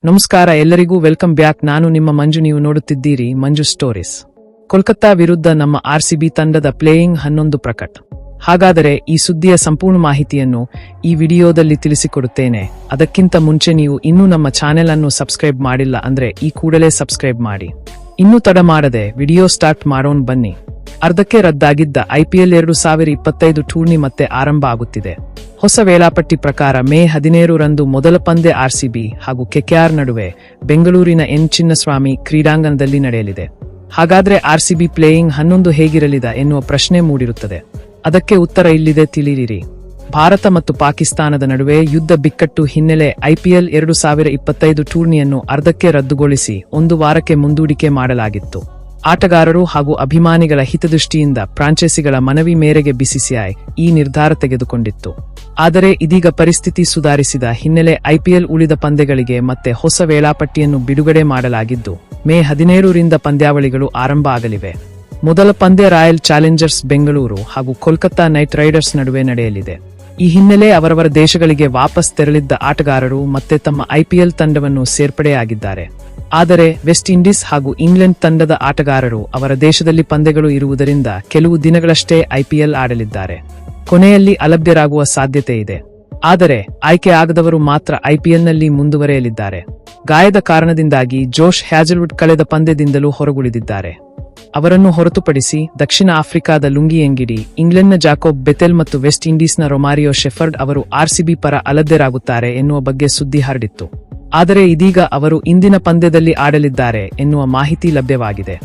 ನಮಸ್ಕಾರ ಎಲ್ಲರಿಗೂ welcome back. ನಾನು ನಿಮ್ಮ ಮಂಜು. ನೀವು ನೋಡುತ್ತಿದ್ದೀರಿ ಮಂಜು ಸ್ಟೋರೀಸ್. ಕೋಲ್ಕತ್ತಾ ವಿರುದ್ಧ ನಮ್ಮ ಆರ್ಸಿಬಿ ತಂಡದ ಪ್ಲೇಯಿಂಗ್ 11 ಪ್ರಕಟ. ಹಾಗಾದರೆ ಈ ಸುದ್ದಿಯ ಸಂಪೂರ್ಣ ಮಾಹಿತಿಯನ್ನು ಈ ವಿಡಿಯೋದಲ್ಲಿ ತಿಳಿಸಿಕೊಡುತ್ತೇನೆ. ಅದಕ್ಕಿಂತ ಮುಂಚೆ ನೀವು ಇನ್ನೂ ನಮ್ಮ ಚಾನೆಲ್ ಅನ್ನು ಸಬ್ಸ್ಕ್ರೈಬ್ ಮಾಡಿಲ್ಲ ಅಂದ್ರೆ ಈ ಕೂಡಲೇ ಸಬ್ಸ್ಕ್ರೈಬ್ ಮಾಡಿ. ಇನ್ನೂ ತಡ ಮಾಡದೆ ವಿಡಿಯೋ ಸ್ಟಾರ್ಟ್ ಮಾಡೋಣ ಬನ್ನಿ. ಅರ್ಧಕ್ಕೆ ರದ್ದಾಗಿದ್ದ IPL 2025 ಟೂರ್ನಿ ಮತ್ತೆ ಆರಂಭ ಆಗುತ್ತಿದೆ. ಹೊಸ ವೇಳಾಪಟ್ಟಿ ಪ್ರಕಾರ ಮೇ 17 ರಂದು ಮೊದಲ ಪಂದ್ಯ ಆರ್ಸಿಬಿ ಹಾಗೂ KKR ನಡುವೆ ಬೆಂಗಳೂರಿನ ಎನ್ ಚಿನ್ನಸ್ವಾಮಿ ಕ್ರೀಡಾಂಗಣದಲ್ಲಿ ನಡೆಯಲಿದೆ. ಹಾಗಾದ್ರೆ ಆರ್ಸಿಬಿ ಪ್ಲೇಯಿಂಗ್ 11 ಹೇಗಿರಲಿದೆ ಎನ್ನುವ ಪ್ರಶ್ನೆ ಮೂಡಿರುತ್ತದೆ. ಅದಕ್ಕೆ ಉತ್ತರ ಇಲ್ಲಿದೆ, ತಿಳಿಯಿರಿ. ಭಾರತ ಮತ್ತು ಪಾಕಿಸ್ತಾನದ ನಡುವೆ ಯುದ್ಧ ಬಿಕ್ಕಟ್ಟು ಹಿನ್ನೆಲೆ IPL 2025 ಟೂರ್ನಿಯನ್ನು ಅರ್ಧಕ್ಕೆ ರದ್ದುಗೊಳಿಸಿ 1 ವಾರಕ್ಕೆ ಮುಂದೂಡಿಕೆ ಮಾಡಲಾಗಿತ್ತು. ಆಟಗಾರರು ಹಾಗೂ ಅಭಿಮಾನಿಗಳ ಹಿತದೃಷ್ಟಿಯಿಂದ ಫ್ರಾಂಚೈಸಿಗಳ ಮನವಿ ಮೇರೆಗೆ BCCI ಈ ನಿರ್ಧಾರ ತೆಗೆದುಕೊಂಡಿತ್ತು. ಆದರೆ ಇದೀಗ ಪರಿಸ್ಥಿತಿ ಸುಧಾರಿಸಿದ ಹಿನ್ನೆಲೆ IPL ಉಳಿದ ಪಂದ್ಯಗಳಿಗೆ ಮತ್ತೆ ಹೊಸ ವೇಳಾಪಟ್ಟಿಯನ್ನು ಬಿಡುಗಡೆ ಮಾಡಲಾಗಿದ್ದು ಮೇ 17 ರಿಂದ ಪಂದ್ಯಾವಳಿಗಳು ಆರಂಭ ಆಗಲಿವೆ. ಮೊದಲ ಪಂದ್ಯ ರಾಯಲ್ ಚಾಲೆಂಜರ್ಸ್ ಬೆಂಗಳೂರು ಹಾಗೂ ಕೋಲ್ಕತ್ತಾ ನೈಟ್ ರೈಡರ್ಸ್ ನಡುವೆ ನಡೆಯಲಿದೆ. ಈ ಹಿನ್ನೆಲೆ ಅವರವರ ದೇಶಗಳಿಗೆ ವಾಪಸ್ ತೆರಳಿದ್ದ ಆಟಗಾರರು ಮತ್ತೆ ತಮ್ಮ IPL ತಂಡವನ್ನು ಸೇರ್ಪಡೆಯಾಗಿದ್ದಾರೆ. ಆದರೆ ವೆಸ್ಟ್ ಇಂಡೀಸ್ ಹಾಗೂ ಇಂಗ್ಲೆಂಡ್ ತಂಡದ ಆಟಗಾರರು ಅವರ ದೇಶದಲ್ಲಿ ಪಂದ್ಯಗಳು ಇರುವುದರಿಂದ ಕೆಲವು ದಿನಗಳಷ್ಟೇ IPL ಆಡಲಿದ್ದಾರೆ. ಕೊನೆಯಲ್ಲಿ ಅಲಭ್ಯರಾಗುವ ಸಾಧ್ಯತೆ ಇದೆ. ಆದರೆ ಆಯ್ಕೆ ಆಗದವರು ಮಾತ್ರ IPLನಲ್ಲಿ ಮುಂದುವರೆಯಲಿದ್ದಾರೆ. ಗಾಯದ ಕಾರಣದಿಂದಾಗಿ ಜೋಶ್ ಹ್ಯಾಜಲ್ವುಡ್ ಕಳೆದ ಪಂದ್ಯದಿಂದಲೂ ಹೊರಗುಳಿದಿದ್ದಾರೆ. ಅವರನ್ನು ಹೊರತುಪಡಿಸಿ ದಕ್ಷಿಣ ಆಫ್ರಿಕಾದ ಲುಂಗಿ ಎಂಗಿಡಿ, ಇಂಗ್ಲೆಂಡ್ನ ಜಾಕೋಬ್ ಬೆಥೆಲ್ ಮತ್ತು ವೆಸ್ಟ್ ಇಂಡೀಸ್ನ ರೊಮಾರಿಯೋ ಶೆಫರ್ಡ್ ಅವರು RCB ಪರ ಅಲಭ್ಯರಾಗುತ್ತಾರೆ ಎನ್ನುವ ಬಗ್ಗೆ ಸುದ್ದಿ ಹರಡಿತ್ತು. ಆದರೆ ಇದೀಗ ಅವರು ಇಂದಿನ ಪಂದ್ಯದಲ್ಲಿ ಆಡಲಿದ್ದಾರೆ ಎನ್ನುವ ಮಾಹಿತಿ ಲಭ್ಯವಾಗಿದೆ.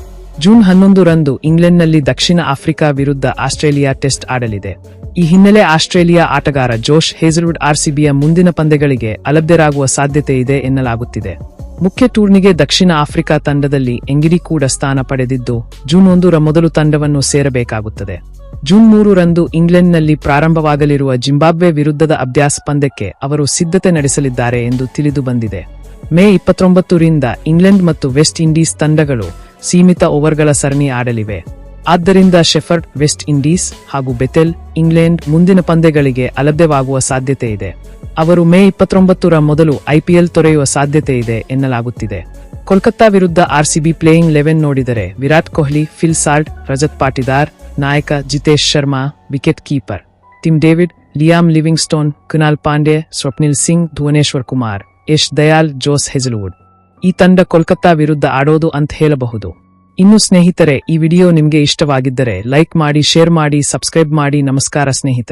ಜೂನ್ 11 ರಂದು ಇಂಗ್ಲೆಂಡ್ನಲ್ಲಿ ದಕ್ಷಿಣ ಆಫ್ರಿಕಾ ವಿರುದ್ಧ ಆಸ್ಟ್ರೇಲಿಯಾ ಟೆಸ್ಟ್ ಆಡಲಿದೆ. ಈ ಹಿನ್ನೆಲೆ ಆಸ್ಟ್ರೇಲಿಯಾ ಆಟಗಾರ ಜೋಶ್ ಹೇಜಲ್ವುಡ್ RCBಯ ಮುಂದಿನ ಪಂದ್ಯಗಳಿಗೆ ಅಲಭ್ಯರಾಗುವ ಸಾಧ್ಯತೆ ಇದೆ ಎನ್ನಲಾಗುತ್ತಿದೆ. ಮುಖ್ಯ ಟೂರ್ನಿಗೆ ದಕ್ಷಿಣ ಆಫ್ರಿಕಾ ತಂಡದಲ್ಲಿ ಎಂಗಿಡಿ ಕೂಡ ಸ್ಥಾನ ಪಡೆದಿದ್ದು ಜೂನ್ 1 ರ ಮೊದಲು ತಂಡವನ್ನು ಸೇರಬೇಕಾಗುತ್ತದೆ. ಜೂನ್ 3 ರಂದು ಇಂಗ್ಲೆಂಡ್ನಲ್ಲಿ ಪ್ರಾರಂಭವಾಗಲಿರುವ ಜಿಂಬಾಬ್ವೆ ವಿರುದ್ಧದ ಅಭ್ಯಾಸ ಪಂದ್ಯಕ್ಕೆ ಅವರು ಸಿದ್ಧತೆ ನಡೆಸಲಿದ್ದಾರೆ ಎಂದು ತಿಳಿದು ಬಂದಿದೆ. ಮೇ 29 ರಿಂದ ಇಂಗ್ಲೆಂಡ್ ಮತ್ತು ವೆಸ್ಟ್ ಇಂಡೀಸ್ ತಂಡಗಳು ಸೀಮಿತ ಓವರ್ಗಳ ಸರಣಿ ಆಡಲಿವೆ. ಆದ್ದರಿಂದ ಶೆಫರ್ಡ್ ವೆಸ್ಟ್ ಇಂಡೀಸ್ ಹಾಗೂ ಬೆಥೆಲ್ ಇಂಗ್ಲೆಂಡ್ ಮುಂದಿನ ಪಂದ್ಯಗಳಿಗೆ ಅಲಭ್ಯವಾಗುವ ಸಾಧ್ಯತೆ ಇದೆ. ಅವರು ಮೇ 29 ರ ಮೊದಲು IPL ತೊರೆಯುವ ಸಾಧ್ಯತೆ ಇದೆ ಎನ್ನಲಾಗುತ್ತಿದೆ. ಕೋಲ್ಕತ್ತಾ ವಿರುದ್ಧ RCB ಪ್ಲೇಯಿಂಗ್ 11 ನೋಡಿದರೆ ವಿರಾಟ್ ಕೊಹ್ಲಿ, ಫಿಲ್ ಸಾಲ್ಟ್, ರಜತ್ ಪಾಟಿದಾರ್, ನಾಯಕ Jitesh Sharma, wicket keeper Tim David, Liam Livingstone, Kunal Pandey, Swapnil Singh, Bhuvneshwar Kumar, Yash Dayal, Josh Hazlewood. ಈ ತಂಡ ಕೋಲ್ಕತ್ತಾ ವಿರುದ್ಧ ಆಡೋದು ಅಂತ ಹೇಳಬಹುದು. ಇನ್ನು ಸ್ನೇಹಿತರೆ, ಈ ವಿಡಿಯೋ ನಿಮಗೆ ಇಷ್ಟವಾಗಿದ್ದರೆ ಲೈಕ್ ಮಾಡಿ, ಶೇರ್ ಮಾಡಿ, ಸಬ್ಸ್ಕ್ರೈಬ್ ಮಾಡಿ. ನಮಸ್ಕಾರ ಸ್ನೇಹಿತರೆ.